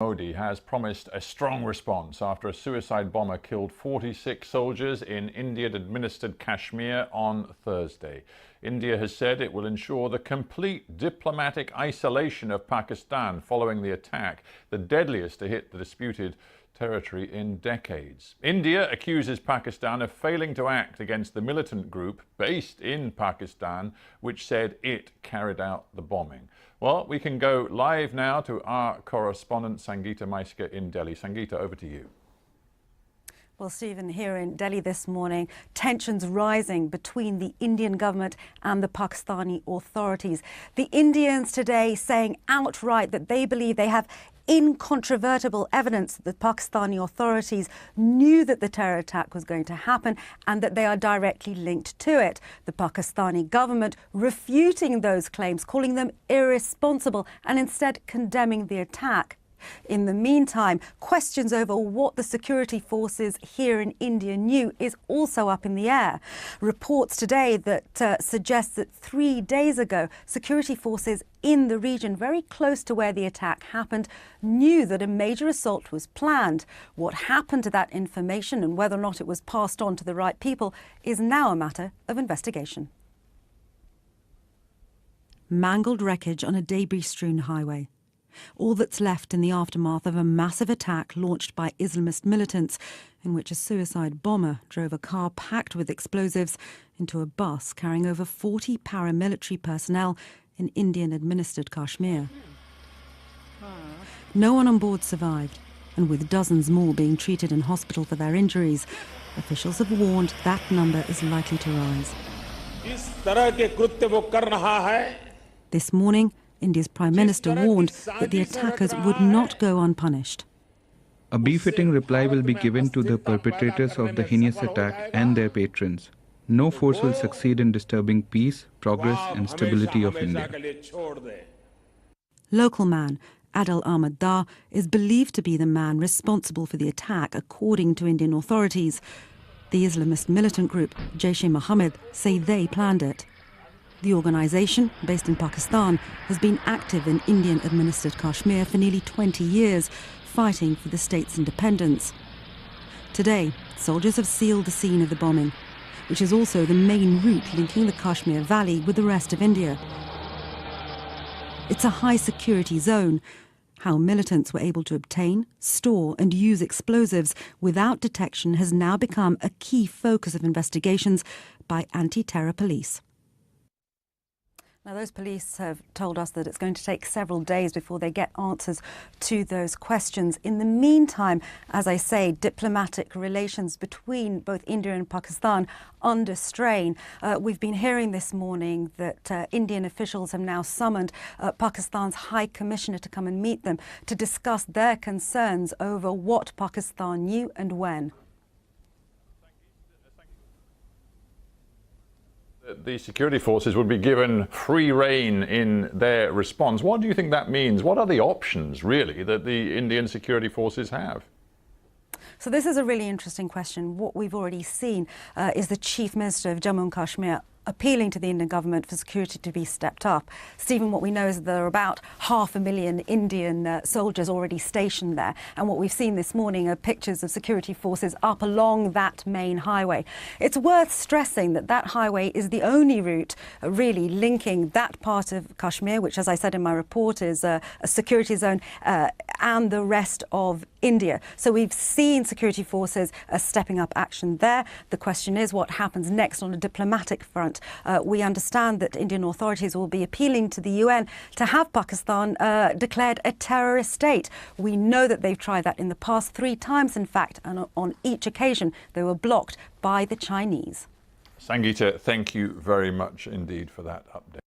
Modi has promised a strong response after a suicide bomber killed 46 soldiers in Indian-administered Kashmir on Thursday. India has said it will ensure the complete diplomatic isolation of Pakistan following the attack, the deadliest to hit the disputed territory in decades. India accuses Pakistan of failing to act against the militant group based in Pakistan, which said it carried out the bombing. Well, we can go live now to our correspondent Sangeeta Maiska in Delhi. Sangeeta, over to you. Well, Stephen, here in Delhi this morning, tensions rising between the Indian government and the Pakistani authorities. The Indians today saying outright that they believe they have incontrovertible evidence that the Pakistani authorities knew that the terror attack was going to happen and that they are directly linked to it. The Pakistani government refuting those claims, calling them irresponsible and instead condemning the attack. In the meantime, questions over what the security forces here in India knew is also up in the air. Reports today that suggest that 3 days ago, security forces in the region very close to where the attack happened knew that a major assault was planned. What happened to that information and whether or not it was passed on to the right people is now a matter of investigation. Mangled wreckage on a debris-strewn highway. All that's left in the aftermath of a massive attack launched by Islamist militants, in which a suicide bomber drove a car packed with explosives into a bus carrying over 40 paramilitary personnel in Indian-administered Kashmir. No one on board survived, and with dozens more being treated in hospital for their injuries, officials have warned that number is likely to rise. This morning, India's Prime Minister warned that the attackers would not go unpunished. A befitting reply will be given to the perpetrators of the heinous attack and their patrons. No force will succeed in disturbing peace, progress and stability of India. Local man Adil Ahmed Dar is believed to be the man responsible for the attack, according to Indian authorities. The Islamist militant group Jaish-e-Mohammed say they planned it. The organisation, based in Pakistan, has been active in Indian-administered Kashmir for nearly 20 years, fighting for the state's independence. Today, soldiers have sealed the scene of the bombing, which is also the main route linking the Kashmir Valley with the rest of India. It's a high-security zone. How militants were able to obtain, store and use explosives without detection has now become a key focus of investigations by anti-terror police. Now, those police have told us that it's going to take several days before they get answers to those questions. In the meantime, as I say, diplomatic relations between both India and Pakistan under strain. We've been hearing this morning that Indian officials have now summoned Pakistan's High Commissioner to come and meet them to discuss their concerns over what Pakistan knew and when. The security forces would be given free rein in their response. What do you think that means? What are the options, really, that the Indian security forces have? So this is a really interesting question. What we've already seen is the Chief Minister of Jammu and Kashmir appealing to the Indian government for security to be stepped up. Stephen, what we know is that there are about 500,000 Indian soldiers already stationed there. And what we've seen this morning are pictures of security forces up along that main highway. It's worth stressing that that highway is the only route really linking that part of Kashmir, which, as I said in my report, is a security zone, and the rest of India. So we've seen security forces stepping up action there. The question is what happens next on a diplomatic front. We understand that Indian authorities will be appealing to the UN to have Pakistan declared a terrorist state. We know that they've tried that in the past 3 times, in fact, and on each occasion they were blocked by the Chinese. Sangeeta, thank you very much indeed for that update.